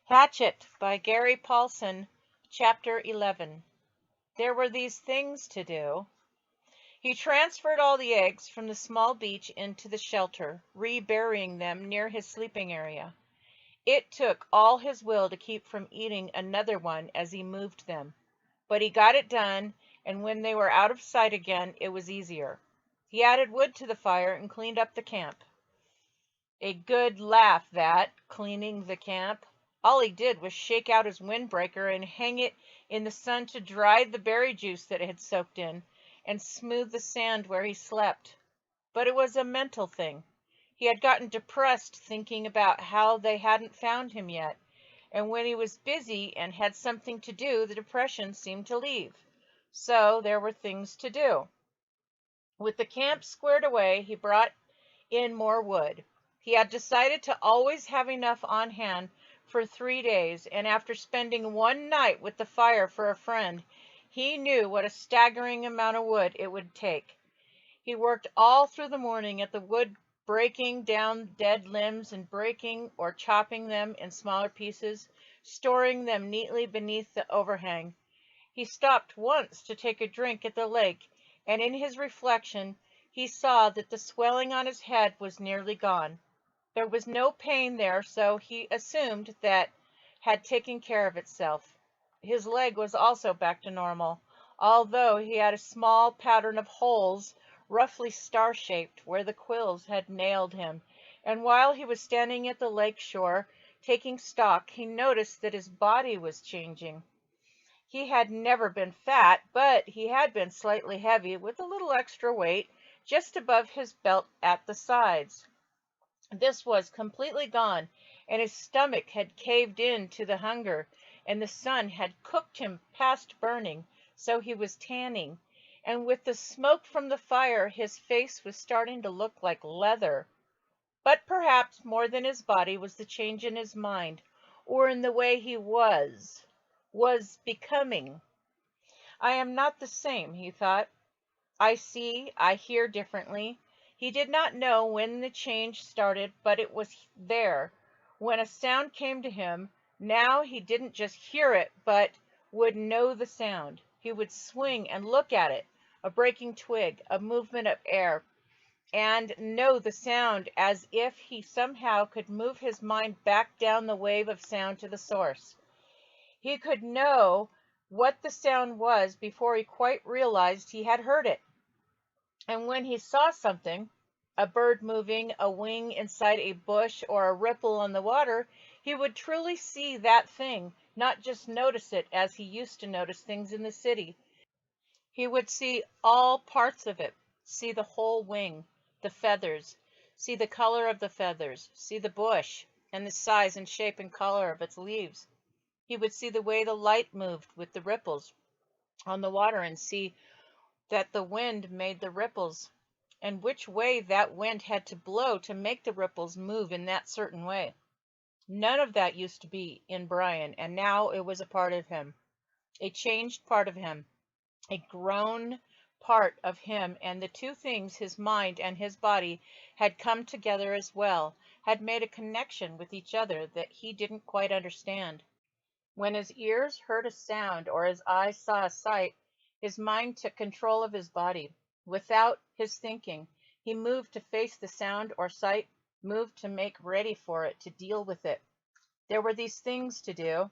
Hatchet by Gary Paulsen, Chapter 11. There were these things to do. He transferred all the eggs from the small beach into the shelter, reburying them near his sleeping area. It took all his will to keep from eating another one as he moved them, but he got it done, and when they were out of sight again, it was easier. He added wood to the fire and cleaned up the camp. A good laugh, that, cleaning the camp. All he did was shake out his windbreaker and hang it in the sun to dry the berry juice that it had soaked in, and smooth the sand where he slept. But it was a mental thing. He had gotten depressed thinking about how they hadn't found him yet, and when he was busy and had something to do, the depression seemed to leave. So there were things to do. With the camp squared away, he brought in more wood. He had decided to always have enough on hand for 3 days, and after spending one night with the fire for a friend, he knew what a staggering amount of wood it would take. He worked all through the morning at the wood, breaking down dead limbs and breaking or chopping them in smaller pieces, storing them neatly beneath the overhang. He stopped once to take a drink at the lake, and in his reflection he saw that the swelling on his head was nearly gone. There was no pain there, so he assumed that had taken care of itself. His leg was also back to normal, although he had a small pattern of holes, roughly star-shaped, where the quills had nailed him, and while he was standing at the lake shore, taking stock, he noticed that his body was changing. He had never been fat, but he had been slightly heavy, with a little extra weight just above his belt at the sides. This was completely gone, and his stomach had caved in to the hunger, and the sun had cooked him past burning, so he was tanning, and with the smoke from the fire his face was starting to look like leather. But perhaps more than his body was the change in his mind, or in the way he was becoming. I am not the same, he thought. I see, I hear differently. He did not know when the change started, but it was there. When a sound came to him, now he didn't just hear it, but would know the sound. He would swing and look at it, a breaking twig, a movement of air, and know the sound as if he somehow could move his mind back down the wave of sound to the source. He could know what the sound was before he quite realized he had heard it. And when he saw something, a bird moving, a wing inside a bush, or a ripple on the water, he would truly see that thing, not just notice it as he used to notice things in the city. He would see all parts of it, see the whole wing, the feathers, see the color of the feathers, see the bush, and the size and shape and color of its leaves. He would see the way the light moved with the ripples on the water, and see that the wind made the ripples, and which way that wind had to blow to make the ripples move in that certain way. None of that used to be in Brian, and now it was a part of him, a changed part of him, a grown part of him, and the two things, his mind and his body, had come together as well, had made a connection with each other that he didn't quite understand. When his ears heard a sound or his eyes saw a sight, his mind took control of his body. Without his thinking, he moved to face the sound or sight, moved to make ready for it, to deal with it. There were these things to do.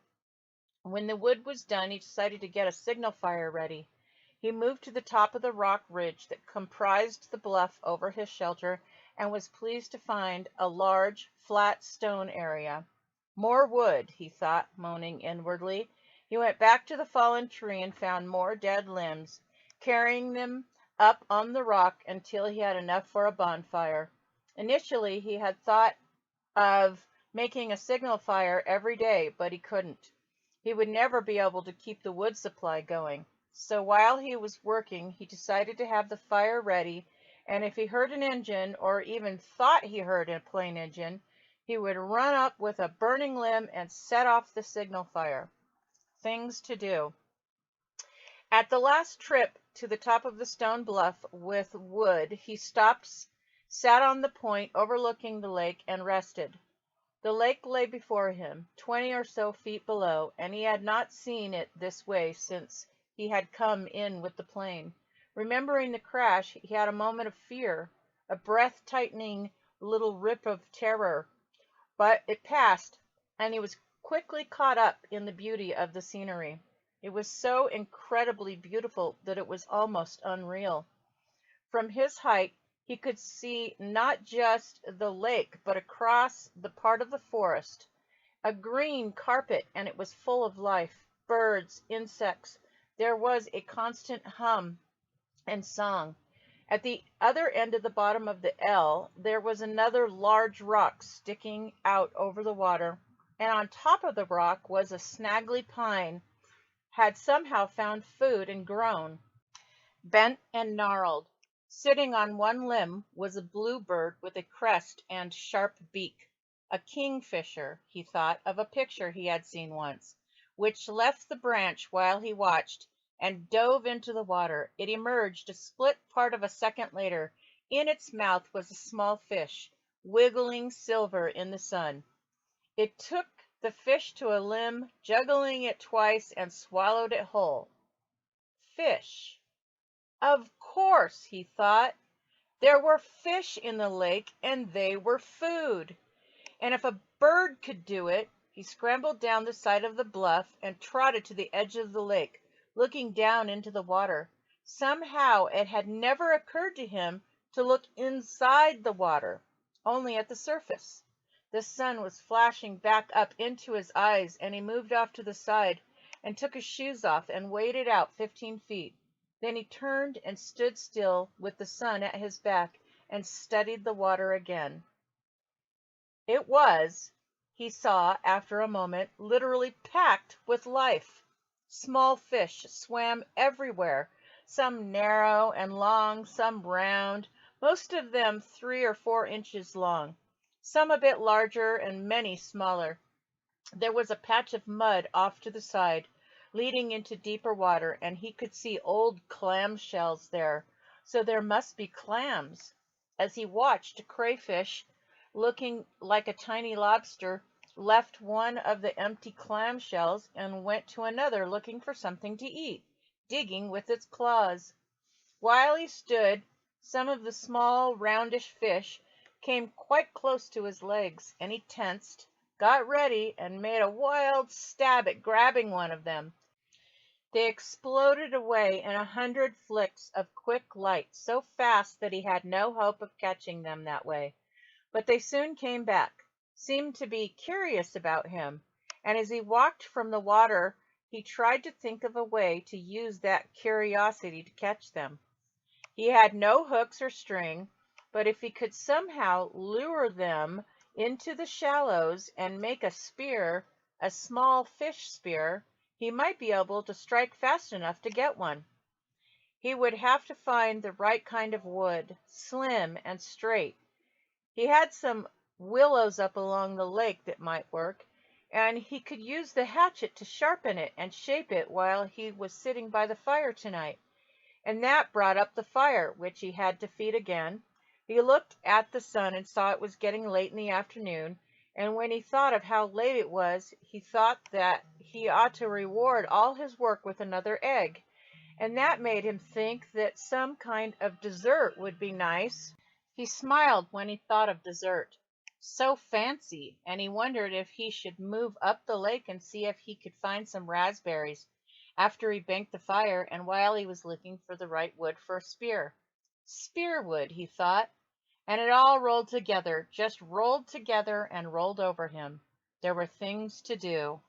When the wood was done, he decided to get a signal fire ready. He moved to the top of the rock ridge that comprised the bluff over his shelter, and was pleased to find a large, flat stone area. More wood, he thought, moaning inwardly. He went back to the fallen tree and found more dead limbs, carrying them up on the rock until he had enough for a bonfire. Initially, he had thought of making a signal fire every day, but he couldn't. He would never be able to keep the wood supply going. So while he was working, he decided to have the fire ready, and if he heard an engine, or even thought he heard a plane engine, he would run up with a burning limb and set off the signal fire. Things to do. At the last trip to the top of the stone bluff with wood, he stopped, sat on the point overlooking the lake, and rested. The lake lay before him, 20 or so feet below, and he had not seen it this way since he had come in with the plane. Remembering the crash, he had a moment of fear, a breath-tightening little rip of terror, but it passed, and he was quickly caught up in the beauty of the scenery. It was so incredibly beautiful that it was almost unreal. From his height, he could see not just the lake, but across the part of the forest, a green carpet, and it was full of life, birds, insects. There was a constant hum and song. At the other end of the bottom of the L, there was another large rock sticking out over the water, and on top of the rock was a snaggly pine, had somehow found food and grown, bent and gnarled. Sitting on one limb was a bluebird with a crest and sharp beak, a kingfisher, he thought of a picture he had seen once, which left the branch while he watched and dove into the water. It emerged a split part of a second later. In its mouth was a small fish, wiggling silver in the sun. It took the fish to a limb, juggling it twice, and swallowed it whole. Fish. Of course, he thought. There were fish in the lake, and they were food. And if a bird could do it, he scrambled down the side of the bluff and trotted to the edge of the lake, looking down into the water. Somehow it had never occurred to him to look inside the water, only at the surface. The sun was flashing back up into his eyes, and he moved off to the side and took his shoes off and waded out 15 feet. Then he turned and stood still with the sun at his back and studied the water again. It was, he saw after a moment, literally packed with life. Small fish swam everywhere, some narrow and long, some round, most of them 3 or 4 inches long, some a bit larger and many smaller. There was a patch of mud off to the side, leading into deeper water, and he could see old clam shells there, so there must be clams. As he watched, a crayfish, looking like a tiny lobster, left one of the empty clam shells and went to another looking for something to eat, digging with its claws. While he stood, some of the small, roundish fish came quite close to his legs, and he tensed, got ready, and made a wild stab at grabbing one of them. They exploded away in 100 flicks of quick light, so fast that he had no hope of catching them that way. But they soon came back, seemed to be curious about him, and as he walked from the water, he tried to think of a way to use that curiosity to catch them. He had no hooks or string, but if he could somehow lure them into the shallows and make a spear, a small fish spear, he might be able to strike fast enough to get one. He would have to find the right kind of wood, slim and straight. He had some willows up along the lake that might work, and he could use the hatchet to sharpen it and shape it while he was sitting by the fire tonight. And that brought up the fire, which he had to feed again. He looked at the sun and saw it was getting late in the afternoon, and when he thought of how late it was, he thought that he ought to reward all his work with another egg, and that made him think that some kind of dessert would be nice. He smiled when he thought of dessert. So fancy, and he wondered if he should move up the lake and see if he could find some raspberries after he banked the fire and while he was looking for the right wood for a spear. Spearwood, he thought, and it all rolled together, just rolled together and rolled over him. There were things to do.